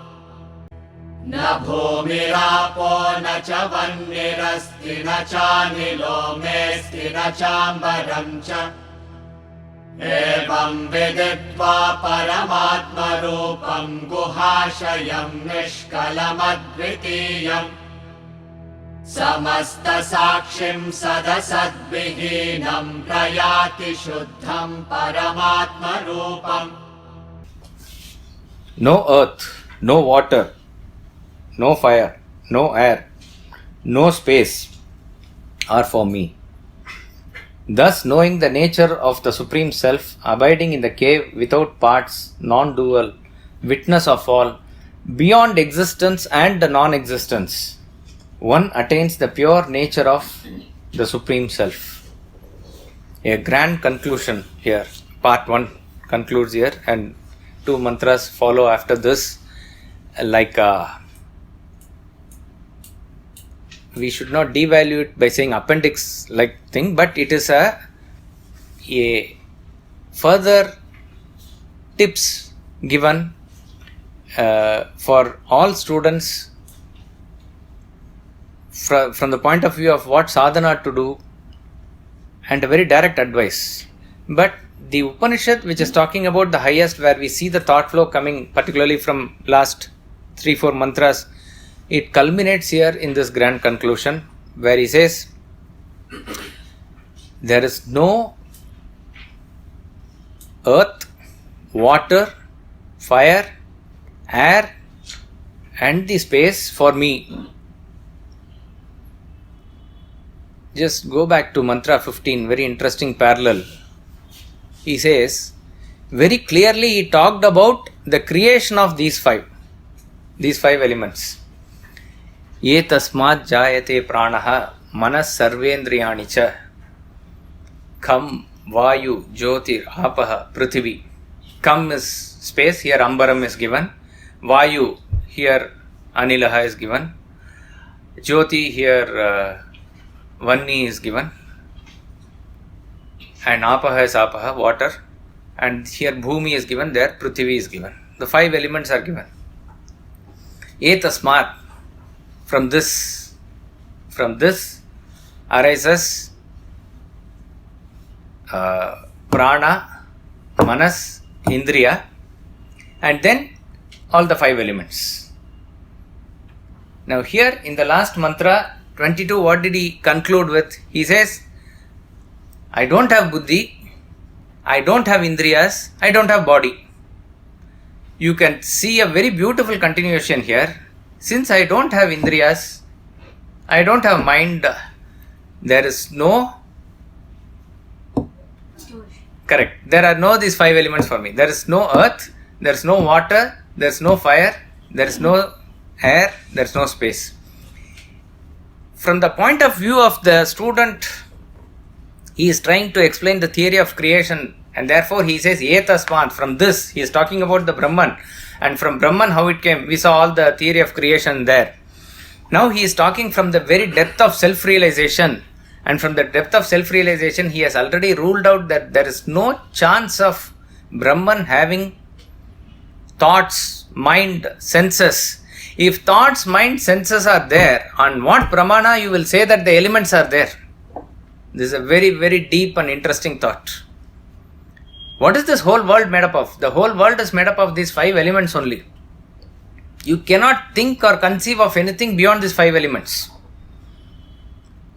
न भूमिरापो न च वह्निरस्ति न चानिलो मेऽस्ति न चाम्बरं च एवं विदित्वा परमात्मरूपं गुहाशयं निष्कलमद्वितीयम् समस्तसाक्षिं सदसद्विहीनं प्रयाति शुद्धं परमात्मरूपम्. No earth, no water, no fire, no air, no space are for me. Thus, knowing the nature of the Supreme Self, abiding in the cave without parts, non-dual, witness of all, beyond existence and the non-existence, one attains the pure nature of the Supreme Self. A grand conclusion here. Part 1 concludes here, and 2 mantras follow after this. Like we should not devalue it by saying appendix like thing, but it is a further tips given for all students from the point of view of what sadhana to do, and a very direct advice. But the Upanishad, which is talking about the highest, where we see the thought flow coming particularly from last 3-4 mantras, it culminates here in this grand conclusion where he says there is no earth, water, fire, air and the space for me. Just go back to mantra 15, very interesting parallel. He says, very clearly he talked about the creation of these five elements. Ye tasmat jayate pranaha manas sarvendriyani cha kham vayu jyotir apaha prithvi. Kham is space, here ambaram is given. Vayu, here anilaha is given. Jyoti, here Vanni is given, and Apaha is Apaha, water, and here Bhumi is given, there Prithvi is given. The 5 elements are given. Etasmat, from this From this arises prana, manas, indriya, and then all the 5 elements. Now here in the last mantra 22, what did he conclude with? He says, I don't have buddhi, I don't have indriyas, I don't have body. You can see a very beautiful continuation here. Since I don't have indriyas, I don't have mind, there is no... Correct. There are no these 5 elements for me. There is no earth, there is no water, there is no fire, there is no air, there is no space. From the point of view of the student, he is trying to explain the theory of creation, and therefore he says etasmat. From this he is talking about the Brahman, and from Brahman how it came. We saw all the theory of creation there. Now he is talking from the very depth of self-realization, and from the depth of self-realization he has already ruled out that there is no chance of Brahman having thoughts, mind, senses. If thoughts, mind, senses are there, on what pramana you will say that the elements are there? This is a very, very deep and interesting thought. What is this whole world made up of? The whole world is made up of these 5 elements only. You cannot think or conceive of anything beyond these 5 elements,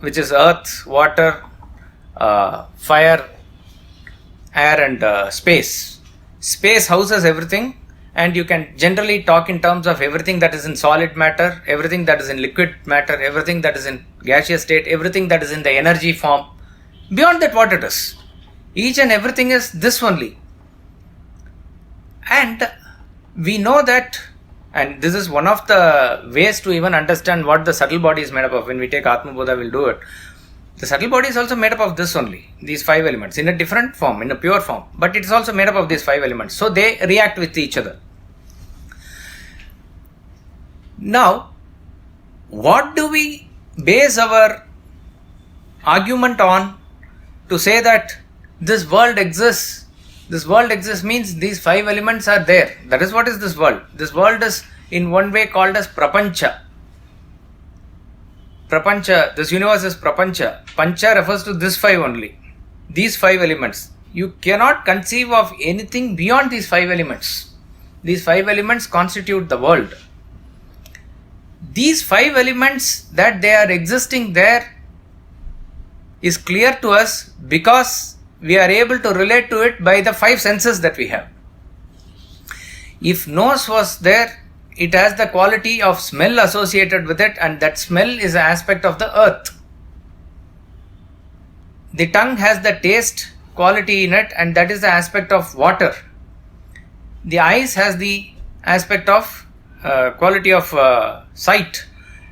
which is earth, water, fire, air and space. Space houses everything, and you can generally talk in terms of everything that is in solid matter, everything that is in liquid matter, everything that is in gaseous state, everything that is in the energy form. Beyond that, what it is? Each and everything is this only. And we know that, and this is one of the ways to even understand what the subtle body is made up of. When we take Atma Bodha, we'll do it. The subtle body is also made up of this only, these 5 elements, in a different form, in a pure form. But it is also made up of these 5 elements. So they react with each other. Now, what do we base our argument on to say that this world exists? This world exists means these 5 elements are there. That is what is this world. This world is in one way called as prapancha. Prapancha, this universe is prapancha. Pancha refers to this 5 only. These 5 elements. You cannot conceive of anything beyond these 5 elements. These 5 elements constitute the world. These 5 elements that they are existing there is clear to us because we are able to relate to it by the 5 senses that we have. If nose was there, it has the quality of smell associated with it, and that smell is an aspect of the earth. The tongue has the taste quality in it, and that is the aspect of water. The eyes has the aspect of quality of sight,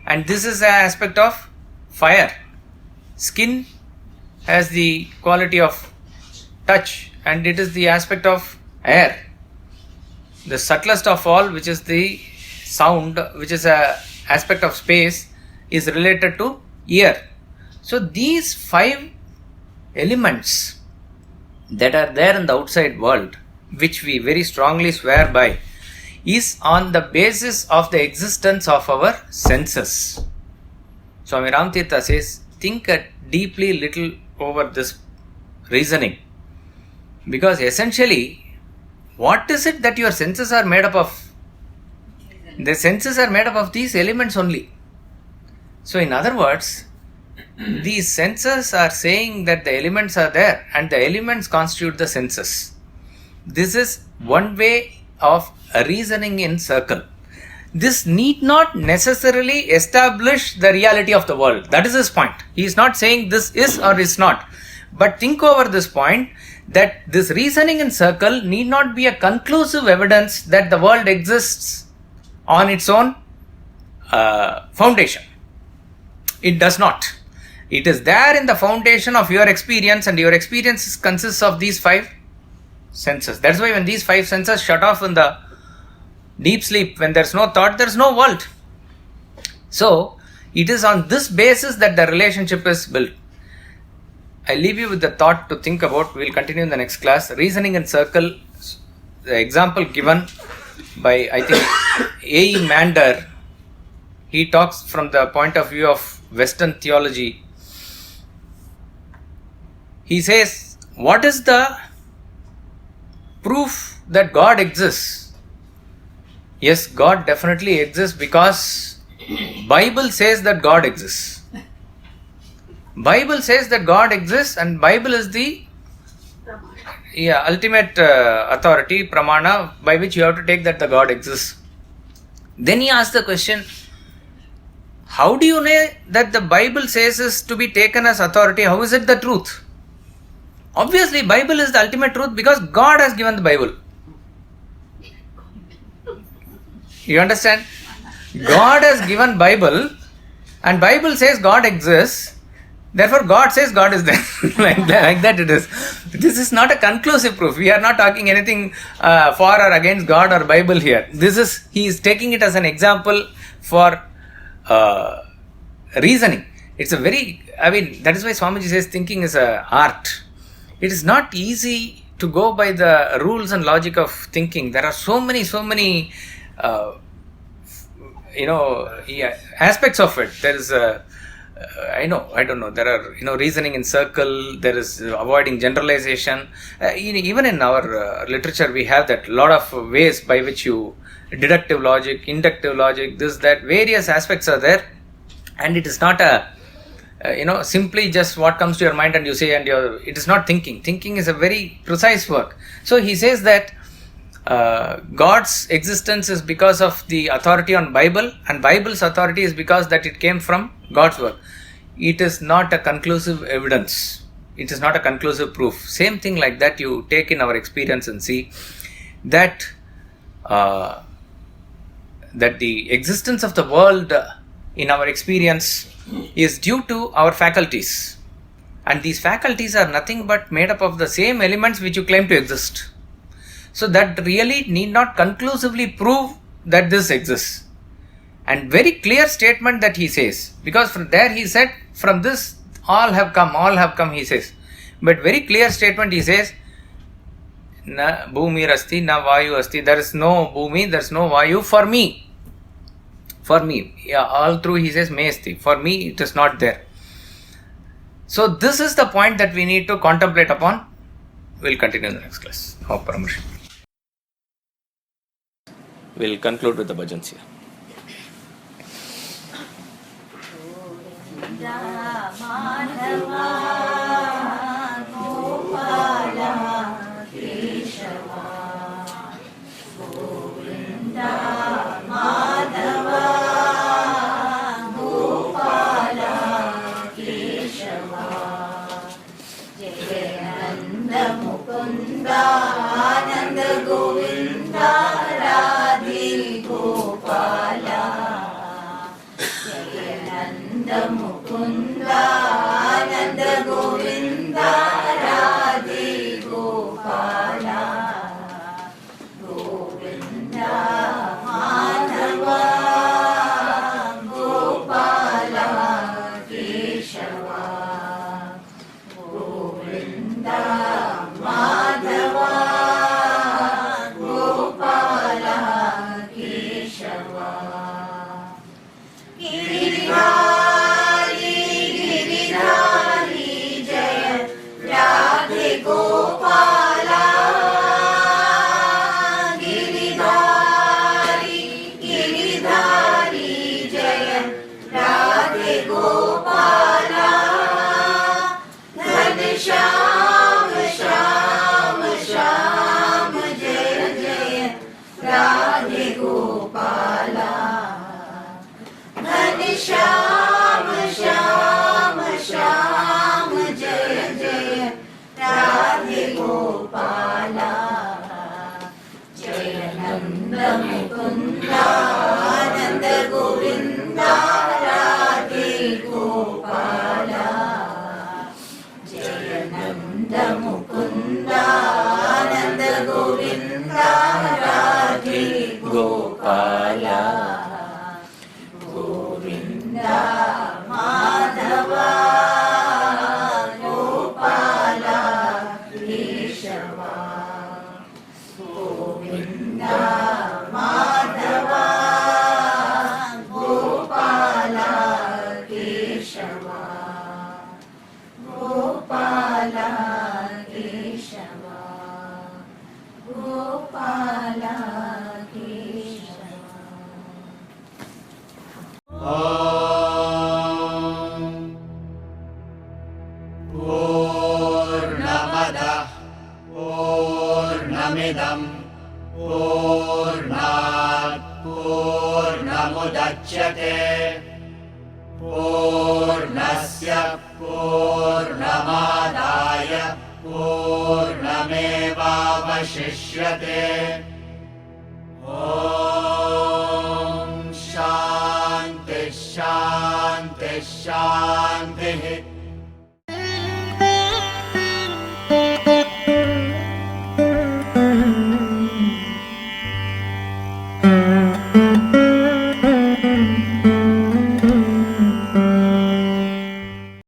and this is the aspect of fire. Skin has the quality of touch, and it is the aspect of air. The subtlest of all, which is the sound, which is an aspect of space, is related to ear. So these 5 elements that are there in the outside world, which we very strongly swear by, is on the basis of the existence of our senses. Swami Ramtirtha says, think deeply little over this reasoning, because essentially, what is it that your senses are made up of? The senses are made up of these elements only. So in other words, these senses are saying that the elements are there, and the elements constitute the senses. This is one way of reasoning in circle. This need not necessarily establish the reality of the world. That is his point. He is not saying this is or is not. But think over this point, that this reasoning in circle need not be a conclusive evidence that the world exists on its own foundation. It does not. It is there in the foundation of your experience, and your experience consists of these 5 senses. That's why when these 5 senses shut off in the deep sleep, when there's no thought, there's no world. So, it is on this basis that the relationship is built. I leave you with the thought to think about. We will continue in the next class. Reasoning in circle, the example given by, I think, A.E. Mander, he talks from the point of view of Western theology. He says, what is the proof that God exists? Yes, God definitely exists because Bible says that God exists. Bible says that God exists, and Bible is the ultimate authority, pramana, by which you have to take that the God exists. Then he asks the question, how do you know that the Bible says is to be taken as authority? How is it the truth? Obviously, Bible is the ultimate truth because God has given the Bible. You understand? God has given Bible, and Bible says God exists. Therefore, God says God is there. like that it is. This is not a conclusive proof. We are not talking anything for or against God or Bible here. He is taking it as an example for reasoning. It's that is why Swamiji says thinking is an art. It is not easy to go by the rules and logic of thinking. There are so many aspects of it. There is there are, reasoning in circle, there is avoiding generalization. Even in our literature, we have that lot of ways by which you, deductive logic, inductive logic, this, that, various aspects are there. And it is not simply just what comes to your mind and you say, it is not thinking. Thinking is a very precise work. So he says that God's existence is because of the authority on Bible, and Bible's authority is because that it came from God's work. It is not a conclusive evidence. It is not a conclusive proof. Same thing like that you take in our experience and see that the existence of the world in our experience is due to our faculties. And these faculties are nothing but made up of the same elements which you claim to exist. So that really need not conclusively prove that this exists. And very clear statement that he says, because from there he said, from this all have come, he says. But very clear statement he says, na bhumi asti, na vayu asti, there is no bhumi, there is no vayu for me. For me. All through he says, me asti, for me it is not there. So this is the point that we need to contemplate upon. We'll continue in the next class. Hope permission. We'll conclude with the bhajans here. पूर्णमुदच्यते पूर्णस्य पूर्णमादाय पूर्णमेवावशिष्यते